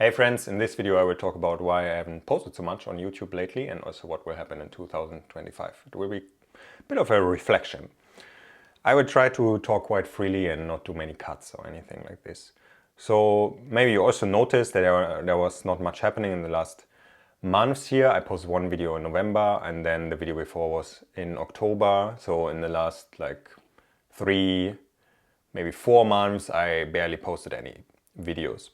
Hey friends, in this video I will talk about why I haven't posted so much on YouTube lately and also what will happen in 2025. It will be a bit of a reflection. I will try to talk quite freely and not do many cuts or anything like this. So maybe you also noticed that there was not much happening in the last months here. I posted one video in November and then the video before was in October. So in the last like 3, maybe 4 months I barely posted any videos.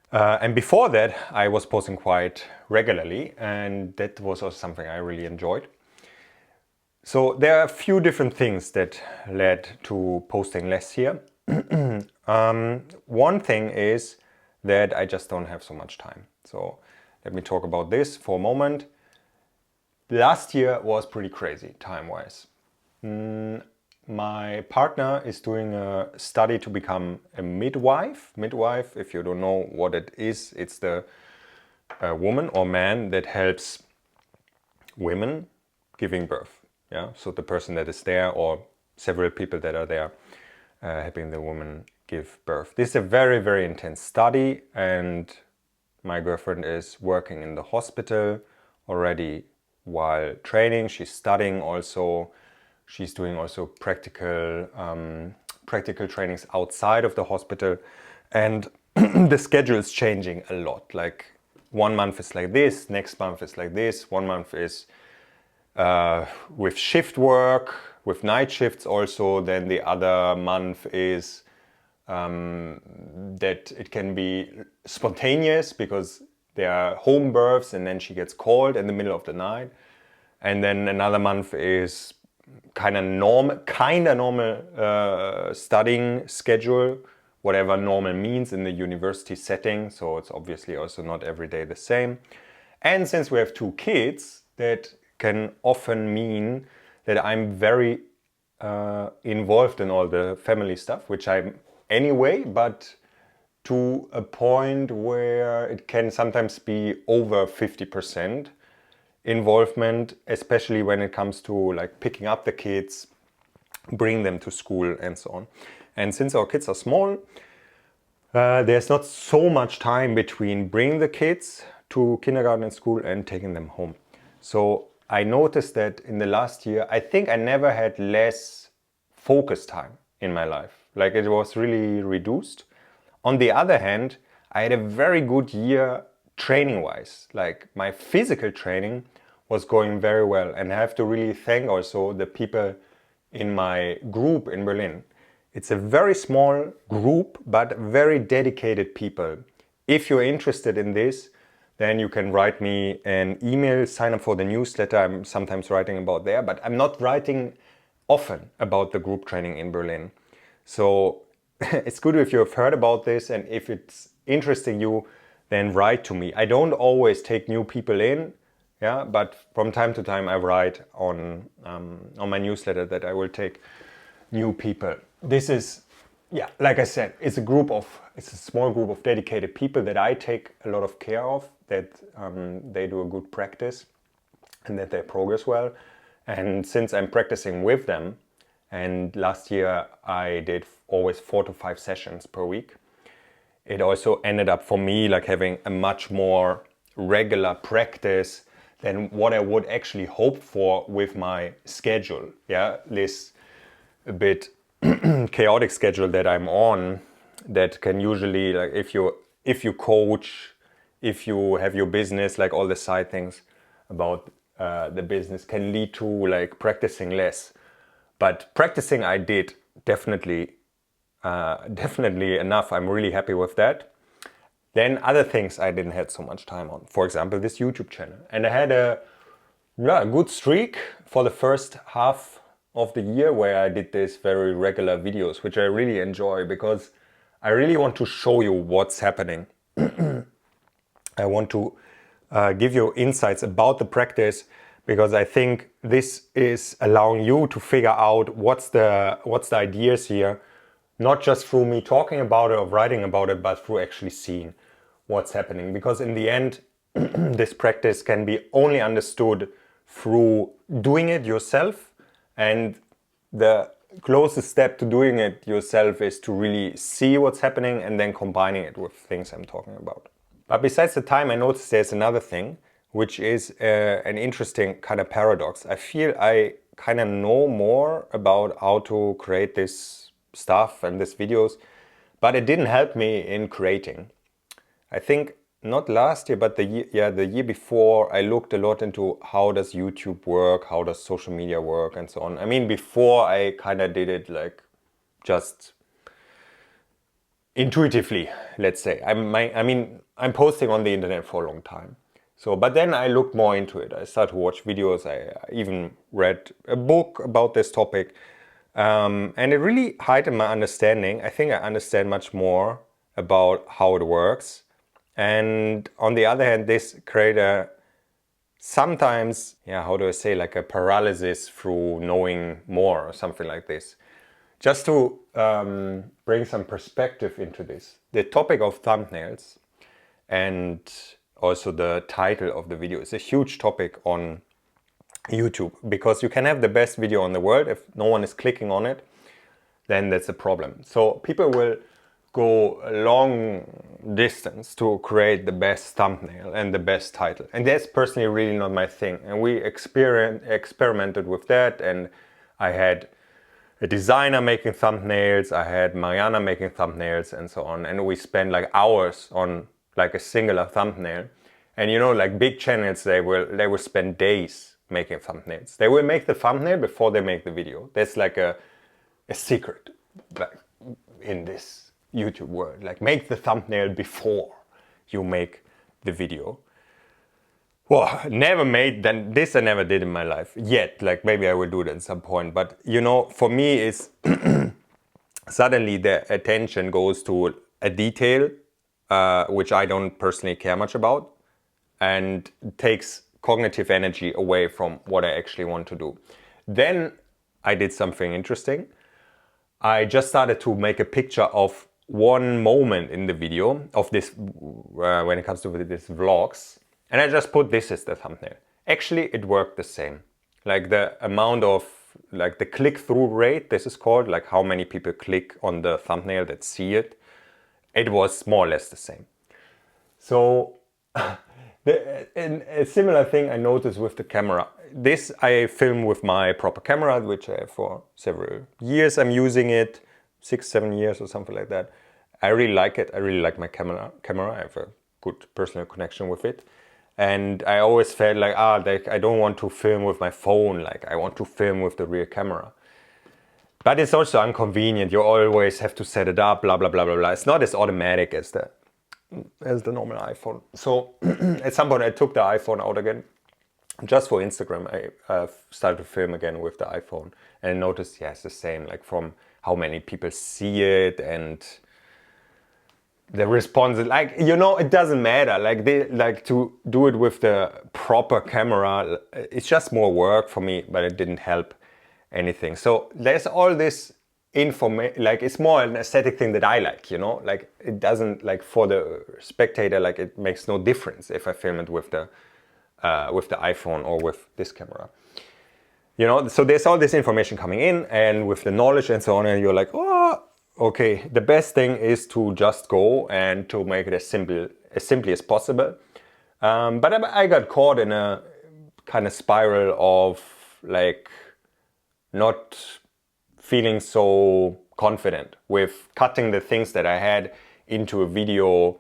And before that, I was posting quite regularly, and that was also something I really enjoyed. So there are a few different things that led to posting less here. One thing is that I just don't have so much time. So let me talk about this for a moment. Last year was pretty crazy time-wise. My partner is doing a study to become a midwife. Midwife, if you don't know what it is, it's the woman or man that helps women giving birth. Yeah, so the person that is there or several people that are there helping the woman give birth. This is a very, very intense study, and my girlfriend is working in the hospital already while training. She's studying also. She's doing also practical trainings outside of the hospital, and the schedule is changing a lot. Like 1 month is like this, next month is like this. 1 month is with shift work, with night shifts also. Then the other month is that it can be spontaneous because there are home births and then she gets called in the middle of the night. And then another month is kind of normal studying schedule, whatever normal means in the university setting. So it's obviously also not every day the same. And since we have 2 kids, that can often mean that I'm very involved in all the family stuff, which I'm anyway, but to a point where it can sometimes be over 50% involvement, especially when it comes to like picking up the kids, bring them to school and so on. And since our kids are small, there's not so much time between bringing the kids to kindergarten and school and taking them home. So I noticed that in the last year, I think I never had less focus time in my life. Like it was really reduced. On the other hand, I had a very good year training-wise. Like my physical training was going very well, and I have to really thank also the people in my group in Berlin. It's a very small group, but very dedicated people. If you're interested in this, then you can write me an email, sign up for the newsletter. I'm sometimes writing about there, but I'm not writing often about the group training in Berlin. So it's good if you have heard about this, and if it's interesting you, then write to me. I don't always take new people in, yeah, but from time to time I write on my newsletter that I will take new people. This is, yeah, like I said, it's a small group of dedicated people that I take a lot of care of, that they do a good practice and that they progress well. And since I'm practicing with them, and last year I did always 4 to 5 sessions per week, it also ended up for me like having a much more regular practice than what I would actually hope for with my schedule. Yeah, this a bit chaotic schedule that I'm on, that can usually, like if you coach, if you have your business, like all the side things about the business can lead to like practicing less. But practicing I did definitely enough. I'm really happy with that. Then other things I didn't have so much time on. For example, this YouTube channel. And I had a good streak for the first half of the year where I did these very regular videos, which I really enjoy because I really want to show you what's happening. I want to give you insights about the practice, because I think this is allowing you to figure out what's the ideas here, not just through me talking about it or writing about it, but through actually seeing what's happening. Because in the end, this practice can be only understood through doing it yourself, and the closest step to doing it yourself is to really see what's happening and then combining it with things I'm talking about. But besides the time, I noticed there's another thing, which is an interesting kind of paradox. I feel I kind of know more about how to create this stuff and these videos, but it didn't help me in creating. I think not last year, but the year before, I looked a lot into how does YouTube work, how does social media work, and so on. I mean, before I kind of did it like just intuitively, let's say. I'm posting on the internet for a long time. So, but then I looked more into it. I started to watch videos. I even read a book about this topic. And it really heightened my understanding. I think I understand much more about how it works. And on the other hand, this created a sometimes, how do I say, like a paralysis through knowing more or something like this. Just to bring some perspective into this, the topic of thumbnails and also the title of the video is a huge topic on YouTube, because you can have the best video in the world. If no one is clicking on it, then that's a problem. So people will go a long distance to create the best thumbnail and the best title. And that's personally really not my thing. And we experimented with that, and I had a designer making thumbnails, I had Mariana making thumbnails and so on. And we spent like hours on like a singular thumbnail. And you know, like big channels, they will spend days making thumbnails. They will make the thumbnail before they make the video. That's like a secret, like in this YouTube world. Like, make the thumbnail before you make the video. Well, never made then this. I never did in my life yet. Like, maybe I will do it at some point. But you know, for me, it's suddenly the attention goes to a detail which I don't personally care much about, and takes cognitive energy away from what I actually want to do. Then I did something interesting. I just started to make a picture of one moment in the video of this, when it comes to this vlogs, and I just put this as the thumbnail. Actually, it worked the same. Like the amount of, like the click-through rate, this is called, like how many people click on the thumbnail that see it, it was more or less the same. So a similar thing I noticed with the camera. This I film with my proper camera, which I have for several years. I'm using it, 6-7 years or something like that. I really like it. I really like my camera. I have a good personal connection with it. And I always felt like, I don't want to film with my phone. Like, I want to film with the real camera. But it's also inconvenient. You always have to set it up, blah, blah, blah, blah, blah. It's not as automatic as the normal iPhone. So at some point I took the iPhone out again. Just for Instagram, I started to film again with the iPhone, and noticed, it's the same, like from how many people see it and the response. Like, you know, it doesn't matter. Like, they like to do it with the proper camera. It's just more work for me, but it didn't help anything. So there's all this information, like it's more an aesthetic thing that I like, you know, like it doesn't, like for the spectator, like it makes no difference if I film it with the iPhone or with this camera, you know. So there's all this information coming in, and with the knowledge and so on, and you're like, oh, okay, the best thing is to just go and to make it as simply as possible. But I got caught in a kind of spiral of like not feeling so confident with cutting the things that I had into a video,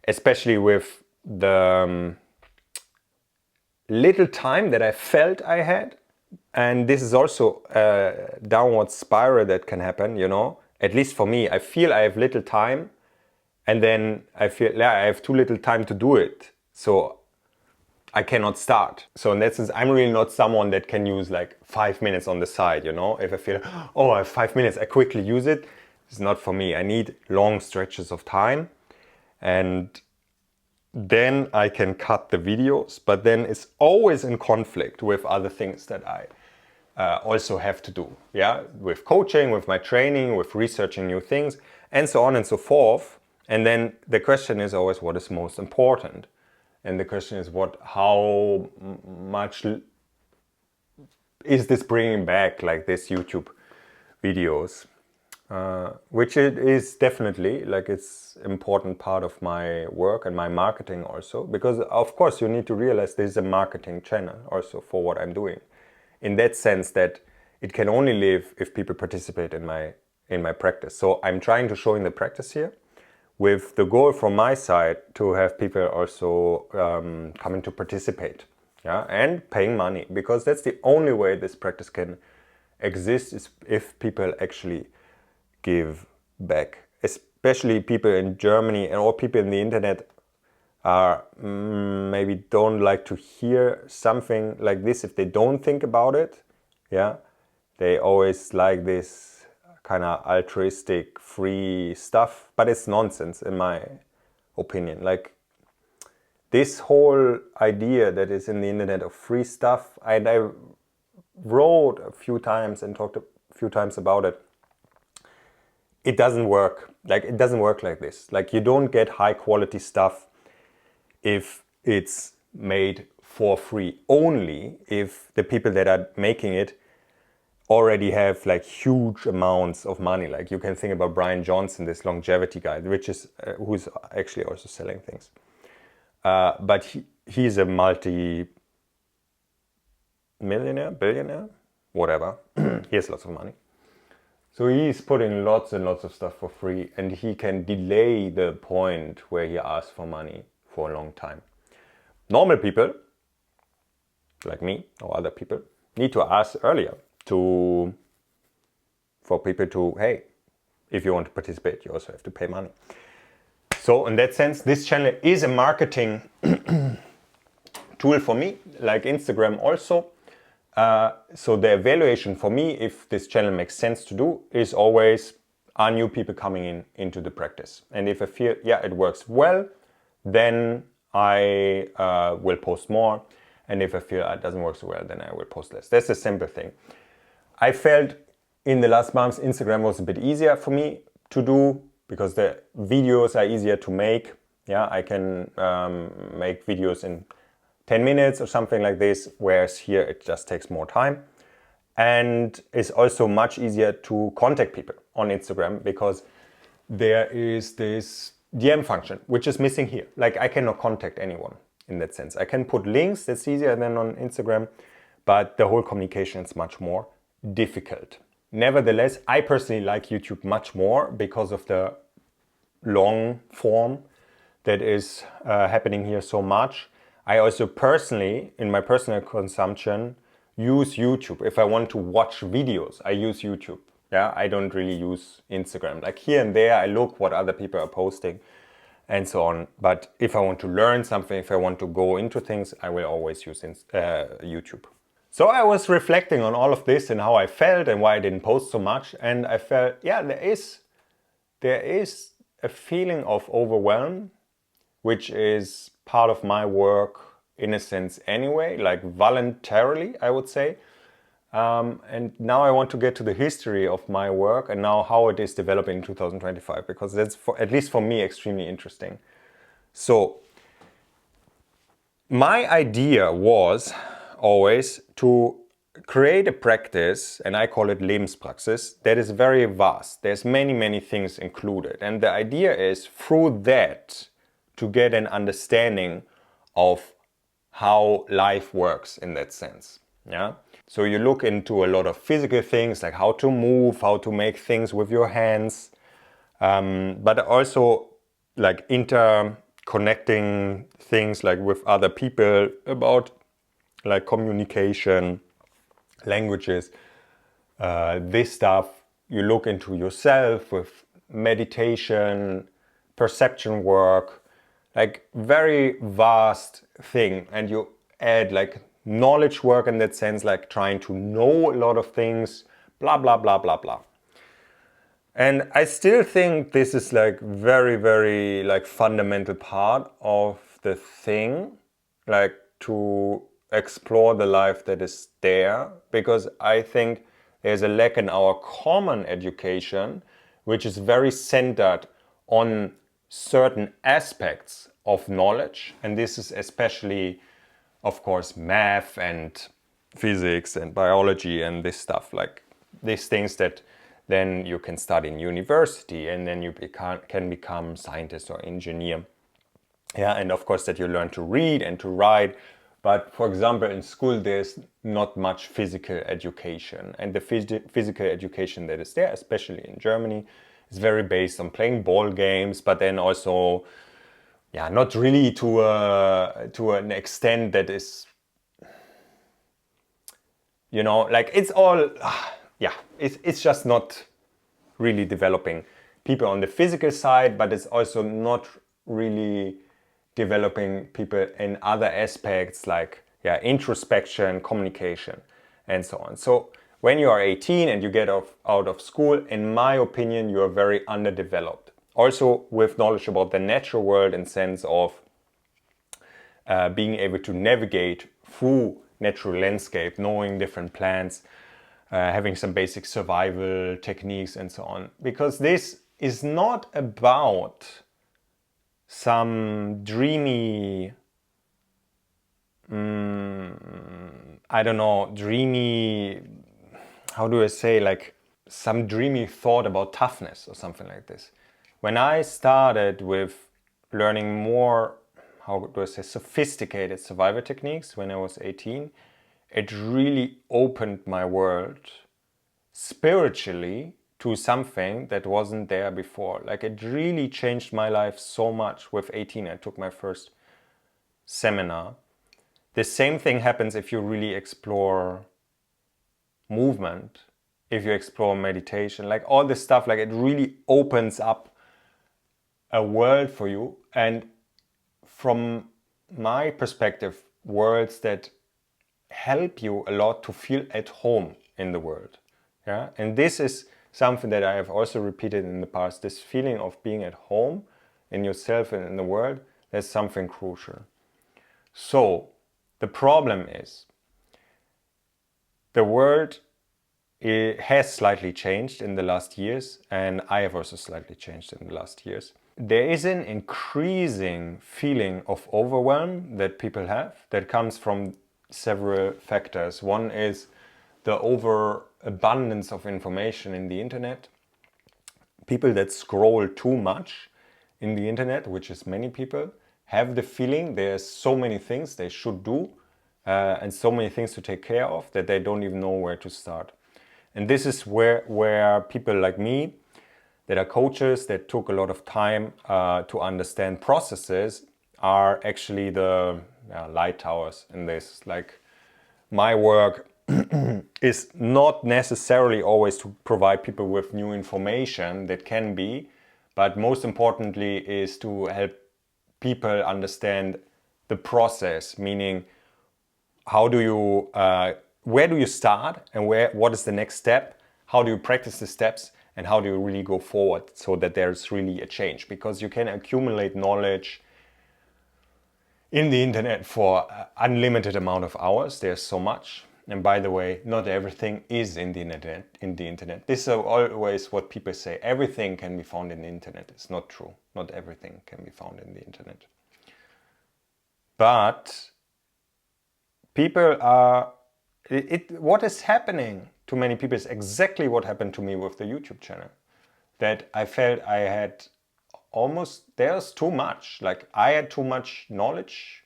especially with the little time that I felt I had. And this is also a downward spiral that can happen, you know. At least for me, I feel I have little time, and then I feel I have too little time to do it. So I cannot start. So in that sense, I'm really not someone that can use like 5 minutes on the side, you know. If I feel, oh, I have 5 minutes, I quickly use it. It's not for me. I need long stretches of time, and then I can cut the videos. But then it's always in conflict with other things that I also have to do. Yeah, with coaching, with my training, with researching new things, and so on and so forth. And then the question is always, what is most important? And the question is, how much is this bringing back, like this YouTube videos? which it is definitely, like, it's important part of my work and my marketing also, because of course you need to realize this is a marketing channel also for what I'm doing, in that sense that it can only live if people participate in my practice. So I'm trying to show in the practice here, with the goal from my side to have people also coming to participate, yeah, and paying money, because that's the only way this practice can exist, is if people actually give back. Especially people in Germany and all people in the internet are maybe don't like to hear something like this if they don't think about it. Yeah, they always like this kind of altruistic free stuff, but it's nonsense in my opinion. Like, this whole idea that is in the internet of free stuff, and I wrote a few times and talked a few times about it, it doesn't work. Like, it doesn't work like this. Like, you don't get high quality stuff if it's made for free, only if the people that are making it already have like huge amounts of money. Like, you can think about Brian Johnson, this longevity guy, which is who's actually also selling things. But he's a multi-millionaire, billionaire, whatever. He has lots of money. So he's putting lots and lots of stuff for free, and he can delay the point where he asks for money for a long time. Normal people, like me or other people, need to ask earlier for people to, hey, if you want to participate, you also have to pay money. So in that sense, this channel is a marketing tool for me, like Instagram also. So the evaluation for me, if this channel makes sense to do, is always, are new people coming into the practice? And if I feel, yeah, it works well, then I will post more. And if I feel it doesn't work so well, then I will post less. That's a simple thing. I felt in the last months, Instagram was a bit easier for me to do, because the videos are easier to make. Yeah, I can make videos in 10 minutes or something like this, whereas here it just takes more time. And it's also much easier to contact people on Instagram, because there is this DM function, which is missing here. Like, I cannot contact anyone in that sense. I can put links, that's easier than on Instagram, but the whole communication is much more difficult. Nevertheless, I personally like YouTube much more because of the long form that is happening here so much. I also personally, in my personal consumption, use YouTube. If I want to watch videos, I use YouTube. Yeah, I don't really use Instagram. Like, here and there, I look what other people are posting and so on. But if I want to learn something, if I want to go into things, I will always use YouTube. So I was reflecting on all of this and how I felt and why I didn't post so much. And I felt, yeah, there is a feeling of overwhelm, which is part of my work in a sense anyway, like voluntarily, I would say. And now I want to get to the history of my work and now how it is developing in 2025, because that's, at least for me, extremely interesting. So my idea was always to create a practice, and I call it Lebenspraxis, that is very vast. There's many, many things included. And the idea is, through that, to get an understanding of how life works in that sense. Yeah. So you look into a lot of physical things, like how to move, how to make things with your hands, but also like interconnecting things like with other people, about like communication, languages, this stuff. You look into yourself with meditation, perception work, like very vast thing. And you add like knowledge work in that sense, like trying to know a lot of things, blah, blah, blah, blah, blah. And I still think this is like very, very like fundamental part of the thing, like to explore the life that is there, because I think there's a lack in our common education, which is very centered on certain aspects of knowledge. And this is especially, of course, math and physics and biology and this stuff, like these things that then you can study in university, and then you can become scientist or engineer. Yeah, and of course that you learn to read and to write. But for example, in school, there's not much physical education. And the physical education that is there, especially in Germany, is very based on playing ball games, but then also, yeah, not really to an extent that is, you know, like it's all, yeah, it's just not really developing people on the physical side, but it's also not really developing people in other aspects like, yeah, introspection, communication, and so on. So when you are 18 and you get out of school, in my opinion, you are very underdeveloped. Also with knowledge about the natural world in sense of being able to navigate through natural landscape, knowing different plants, having some basic survival techniques and so on. Because this is not about some dreamy, I don't know, dreamy, how do I say, like some dreamy thought about toughness or something like this. When I started with learning more, how do I say, sophisticated survival techniques when I was 18, it really opened my world spiritually to something that wasn't there before. Like it really changed my life so much. With 18, I took my first seminar. The same thing happens if you really explore movement, if you explore meditation, like all this stuff, like it really opens up a world for you. And from my perspective, worlds that help you a lot to feel at home in the world. Yeah, and this is something that I have also repeated in the past. This feeling of being at home in yourself and in the world, that's something crucial. So the problem is the world, it has slightly changed in the last years, and I have also slightly changed in the last years. There is an increasing feeling of overwhelm that people have that comes from several factors. One is the overabundance of information in the internet. People that scroll too much in the internet, which is many people, have the feeling there's so many things they should do and so many things to take care of that they don't even know where to start. And this is where people like me, that are coaches, that took a lot of time to understand processes, are actually the light towers in this. Like my work is not necessarily always to provide people with new information, that can be, but most importantly is to help people understand the process, meaning how do you, where do you start and what is the next step? How do you practice the steps? And how do you really go forward so that there's really a change? Because you can accumulate knowledge in the internet for unlimited amount of hours. There's so much. And by the way, not everything is in the internet. This is always what people say. Everything can be found in the internet. It's not true. Not everything can be found in the internet. But people are, what is happening to many people is exactly what happened to me with the YouTube channel. That I felt I had almost, there's too much. Like I had too much knowledge,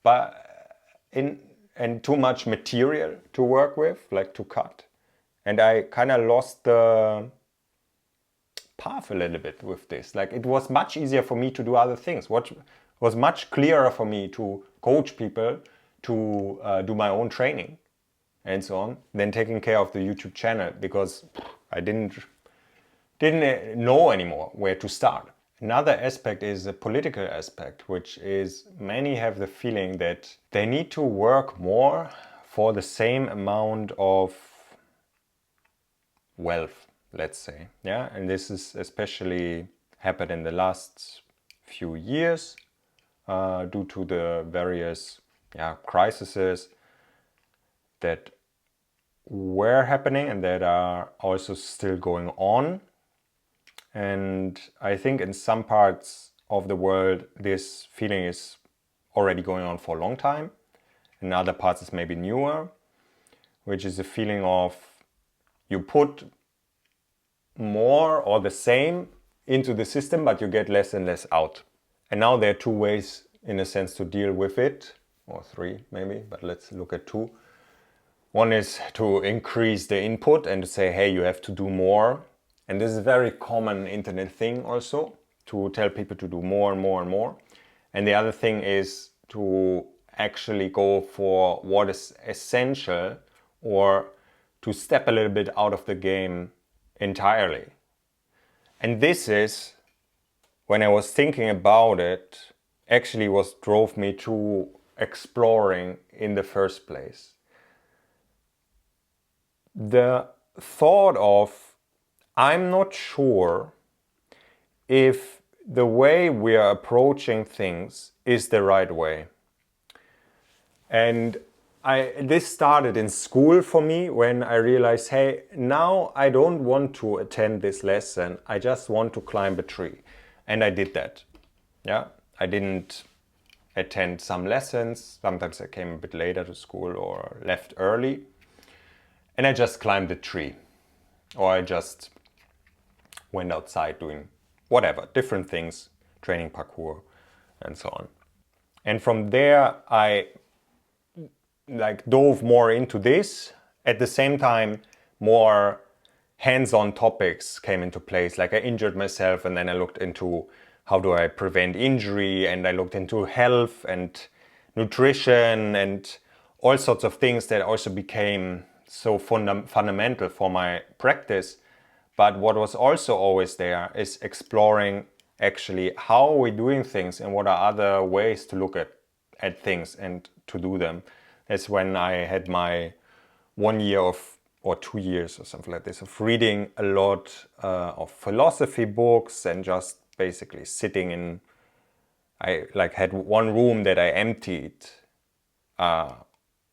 but and too much material to work with, like to cut. And I kind of lost the path a little bit with this. Like it was much easier for me to do other things. What was much clearer for me to coach people, to do my own training and so on, than taking care of the YouTube channel, because I didn't know anymore where to start. Another aspect is a political aspect, which is many have the feeling that they need to work more for the same amount of wealth, let's say. Yeah, and this is especially happened in the last few years due to the various crises that were happening and that are also still going on. And I think in some parts of the world, this feeling is already going on for a long time. In other parts, it's maybe newer, which is a feeling of you put more or the same into the system, but you get less and less out. And now there are two ways, in a sense, to deal with it, or three maybe, but let's look at two. One is to increase the input and to say, hey, you have to do more. And this is a very common internet thing also, to tell people to do more and more and more. And the other thing is to actually go for what is essential, or to step a little bit out of the game entirely. And this is, when I was thinking about it, actually what drove me to exploring in the first place. The thought of, I'm not sure if the way we are approaching things is the right way. And this started in school for me, when I realized, hey, now I don't want to attend this lesson, I just want to climb a tree. And I did that. Yeah, I didn't attend some lessons. Sometimes I came a bit later to school or left early. And I just climbed a tree. Or I just went outside doing whatever, different things, training parkour and so on. And from there, I dove more into this. At the same time, more hands-on topics came into place. Like I injured myself, and then I looked into how do I prevent injury, and I looked into health and nutrition and all sorts of things that also became so fundamental for my practice. But what was also always there is exploring actually how are we doing things and what are other ways to look at things and to do them. That's when I had my 1 year or 2 years or something like this of reading a lot of philosophy books and just basically sitting in. I had one room that I emptied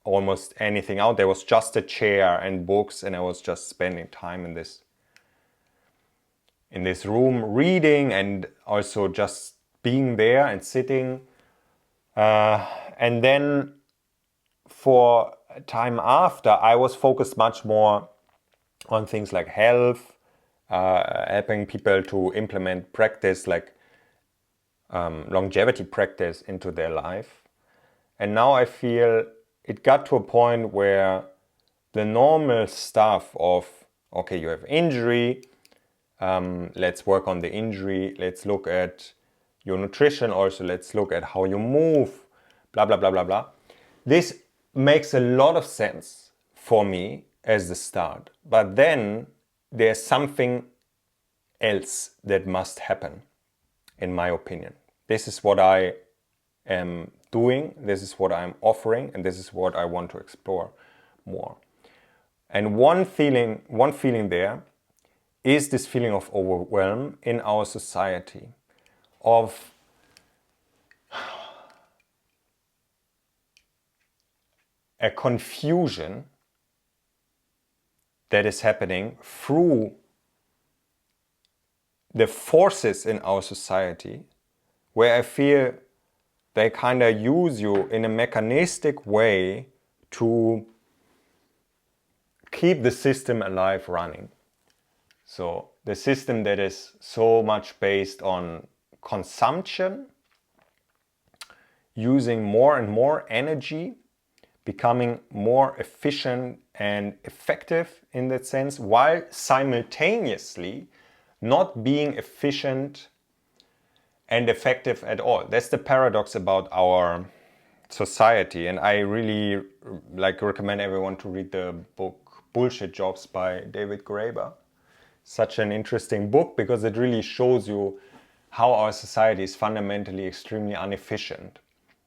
almost anything out. There was just a chair and books, and I was just spending time in this room reading and also just being there and sitting. And then for time after, I was focused much more on things like health, helping people to implement practice like longevity practice into their life. And now I feel it got to a point where the normal stuff of, okay, you have injury, let's work on the injury, let's look at your nutrition also, let's look at how you move, blah, blah, blah, blah, blah. This makes a lot of sense for me as the start. But then there's something else that must happen, in my opinion. This is what I am doing, this is what I'm offering, and this is what I want to explore more. And one feeling there is this feeling of overwhelm in our society, of a confusion that is happening through the forces in our society, where I feel they kind of use you in a mechanistic way to keep the system alive running. So the system that is so much based on consumption, using more and more energy, becoming more efficient and effective in that sense, while simultaneously not being efficient and effective at all. That's the paradox about our society. And I really recommend everyone to read the book Bullshit Jobs by David Graeber. Such an interesting book, because it really shows you how our society is fundamentally extremely inefficient.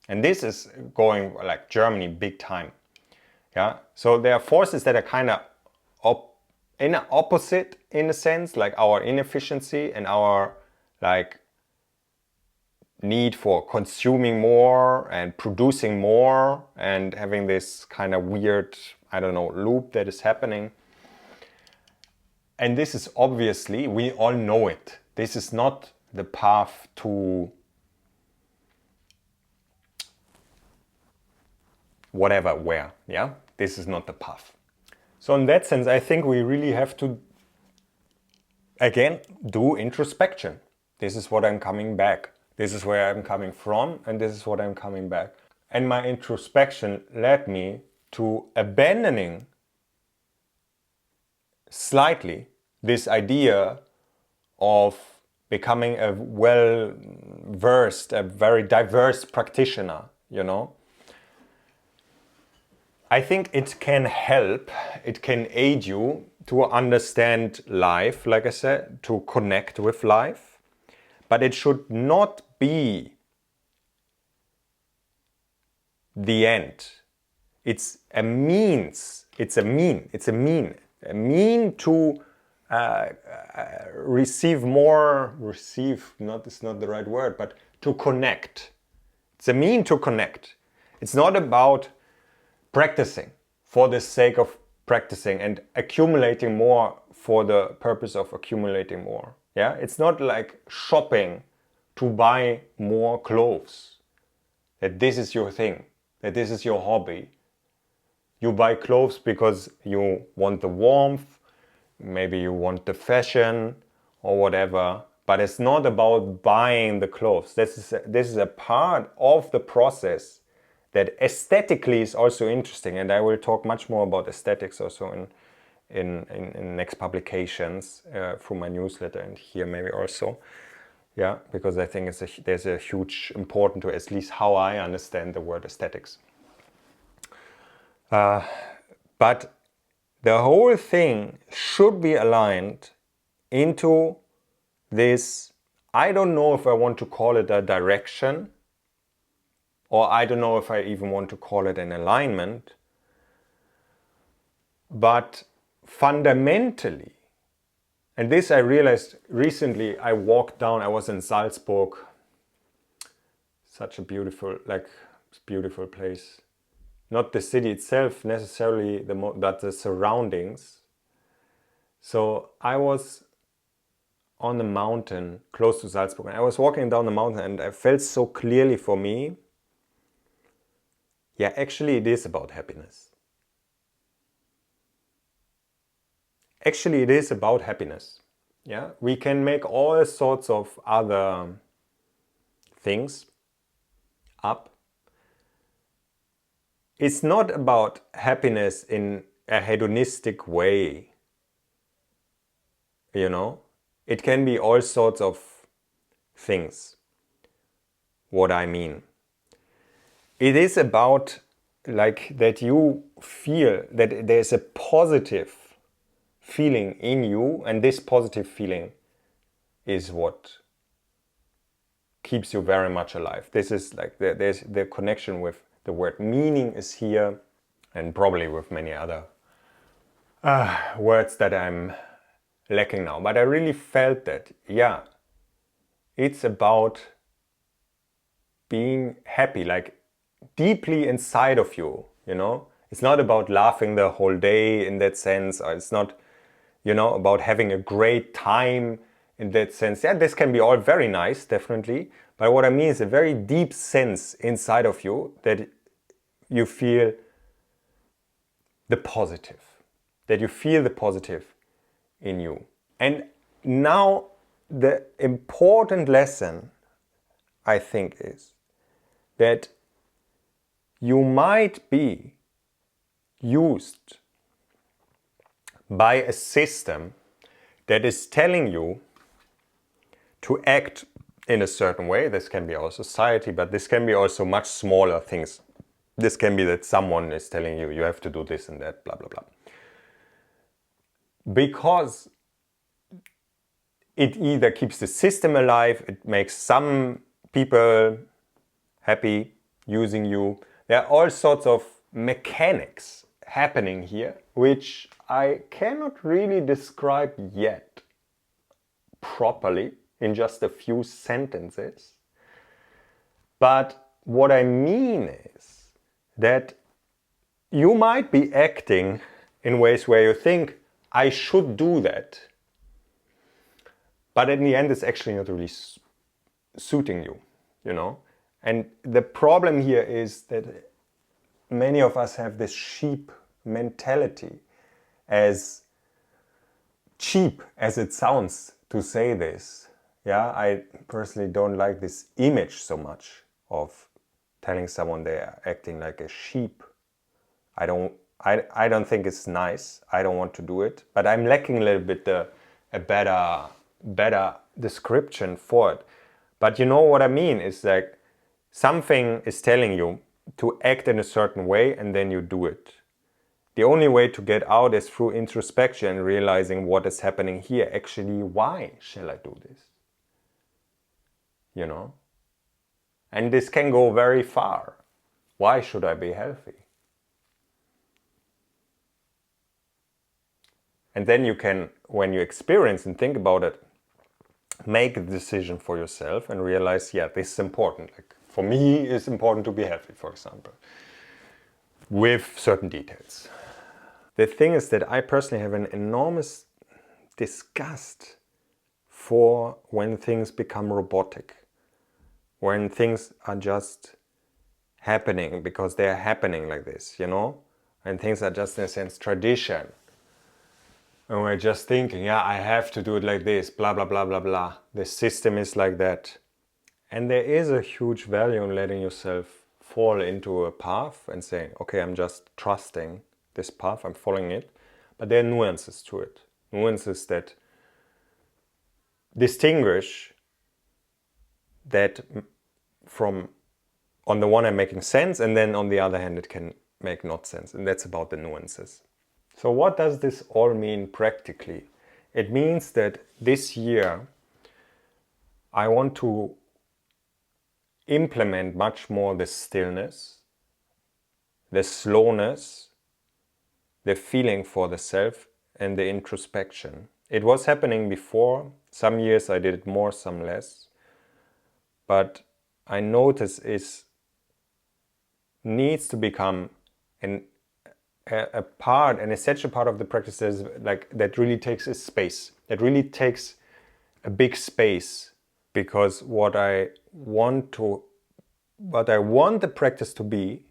And this is going like Germany big time. Yeah. So there are forces that are kind of opposite in a sense, like our inefficiency and our need for consuming more and producing more and having this kind of weird, loop that is happening. And this is obviously, we all know it. This is not the path to where, yeah? This is not the path. So in that sense, I think we really have to again, do introspection. This is what I'm coming back. This is where I'm coming from, and this is what I'm coming back. And my introspection led me to abandoning slightly this idea of becoming a well-versed, a very diverse practitioner, you know. I think it can help, it can aid you to understand life, like I said, to connect with life, but it should not be the end. It's a means, a mean to receive more, is not the right word, but to connect. It's a mean to connect. It's not about practicing for the sake of practicing and accumulating more for the purpose of accumulating more. Yeah, it's not like shopping to buy more clothes. That this is your thing, that this is your hobby. You buy clothes because you want the warmth, maybe you want the fashion or whatever, but it's not about buying the clothes. This is a part of the process that aesthetically is also interesting, and I will talk much more about aesthetics also in next publications through my newsletter and here maybe also. Yeah, because I think there's a huge important to at least how I understand the word aesthetics. But the whole thing should be aligned into this, I don't know if I want to call it a direction, or I don't know if I even want to call it an alignment, but fundamentally, and this I realized recently, I walked down, I was in Salzburg, such a beautiful place. Not the city itself necessarily, but the surroundings. So I was on the mountain close to Salzburg, and I was walking down the mountain, and I felt so clearly for me, yeah, actually it is about happiness. Actually it is about happiness. Yeah, we can make all sorts of other things up. It's not about happiness in a hedonistic way, you know. It can be all sorts of things. What I mean, it is about like that you feel that there's a positive feeling in you, and this positive feeling is what keeps you very much alive. This is like there's the connection with the word meaning is here, and probably with many other words that I'm lacking now. But I really felt that, yeah, it's about being happy, like deeply inside of you, you know. It's not about laughing the whole day in that sense, or it's not, you know, about having a great time in that sense. Yeah, this can be all very nice, definitely. But what I mean is a very deep sense inside of you that you feel the positive, that you feel the positive in you. And now the important lesson, I think, is that you might be used by a system that is telling you to act in a certain way. This can be our society, but this can be also much smaller things. This can be that someone is telling you, you have to do this and that, blah, blah, blah. Because it either keeps the system alive, it makes some people happy using you. There are all sorts of mechanics happening here, which I cannot really describe yet properly in just a few sentences. But what I mean is that you might be acting in ways where you think, I should do that. But in the end, it's actually not really suiting you, you know? And the problem here is that many of us have this sheep mentality, as cheap as it sounds to say this, yeah, I personally don't like this image so much of telling someone they are acting like a sheep. I don't think it's nice. I don't want to do it, but I'm lacking a little bit a better description for it. But you know what I mean? It's like something is telling you to act in a certain way and then you do it. The only way to get out is through introspection, realizing what is happening here. Actually, why shall I do this? You know? And this can go very far. Why should I be healthy? And then you can, when you experience and think about it, make a decision for yourself and realize, yeah, this is important. Like for me, it's important to be healthy, for example, with certain details. The thing is that I personally have an enormous disgust for when things become robotic, when things are just happening because they are happening like this, you know, and things are just in a sense tradition. And we're just thinking, yeah, I have to do it like this, blah, blah, blah, blah, blah. The system is like that. And there is a huge value in letting yourself fall into a path and saying, okay, I'm just trusting this path, I'm following it. But there are nuances to it. Nuances that distinguish that from, on the one hand, making sense, and then on the other hand, it can make not sense. And that's about the nuances. So what does this all mean practically? It means that this year I want to implement much more the stillness, the slowness, the feeling for the self, and the introspection. It was happening before. Some years I did it more, some less. But I notice it needs to become a part, an essential part of the practices, like that really takes a space, that really takes a big space, because what I want the practice to be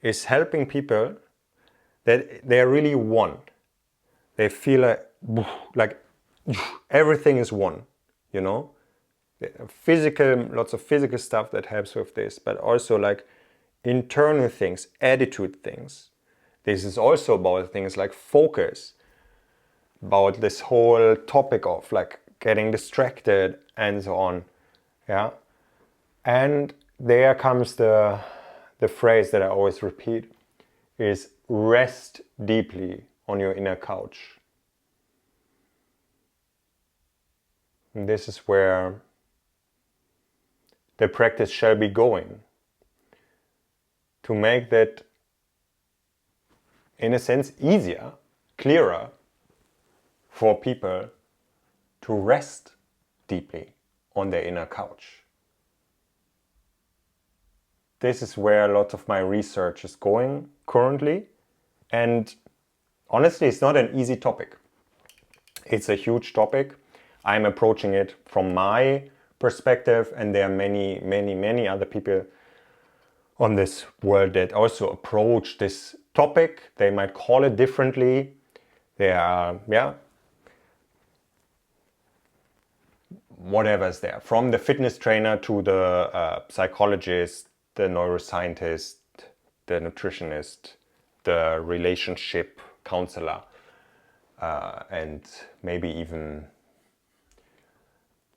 is helping people that they are really one. They feel like everything is one, you know? Physical, lots of physical stuff that helps with this, but also like internal things, attitude things. This is also about things like focus, about this whole topic of like getting distracted and so on. Yeah. And there comes the phrase that I always repeat is rest deeply on your inner couch. And this is where the practice shall be going. To make that, in a sense, easier, clearer for people to rest deeply on their inner couch. This is where a lot of my research is going currently. And honestly, it's not an easy topic. It's a huge topic. I'm approaching it from my perspective, and there are many, many, many other people on this world that also approach this topic. They might call it differently. There are, whatever's there. From the fitness trainer to the psychologist, the neuroscientist, the nutritionist, the relationship counselor, and maybe even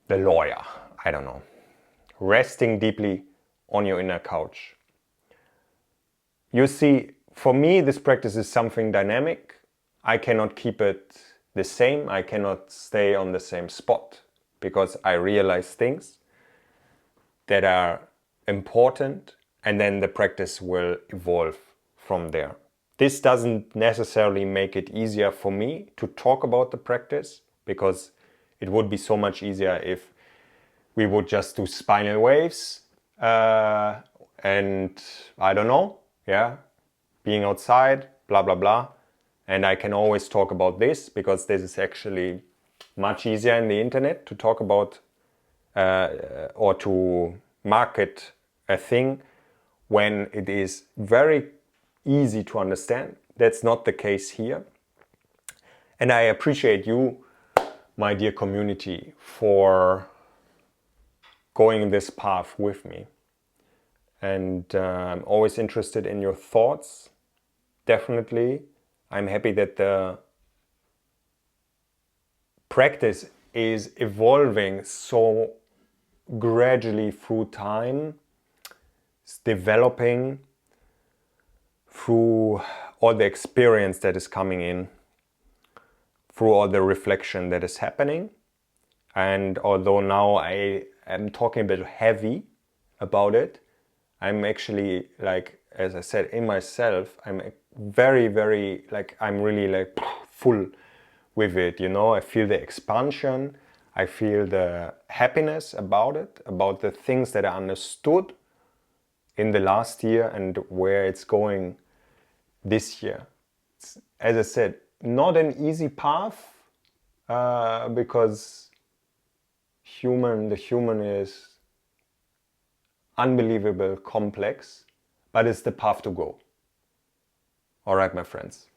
the lawyer. I don't know. Resting deeply on your inner couch. You see, for me, this practice is something dynamic. I cannot keep it the same. I cannot stay on the same spot because I realize things that are important, and then the practice will evolve from there. This doesn't necessarily make it easier for me to talk about the practice, because it would be so much easier if we would just do spinal waves and I don't know, being outside, blah, blah, blah. And I can always talk about this because this is actually much easier in the internet to talk about or to market a thing when it is very easy to understand. That's not the case here. And I appreciate you my dear community, for going this path with me. And I'm always interested in your thoughts. Definitely. I'm happy that the practice is evolving so gradually through time. It's developing through all the experience that is coming in, through all the reflection that is happening. And although now I am talking a bit heavy about it, I'm actually, like, as I said, in myself, I'm very, very, like, I'm really like full with it, you know. I feel the expansion, I feel the happiness about it, about the things that I understood in the last year and where it's going this year. It's, as I said, not an easy path, because the human is unbelievable complex, but it's the path to go. All right, my friends.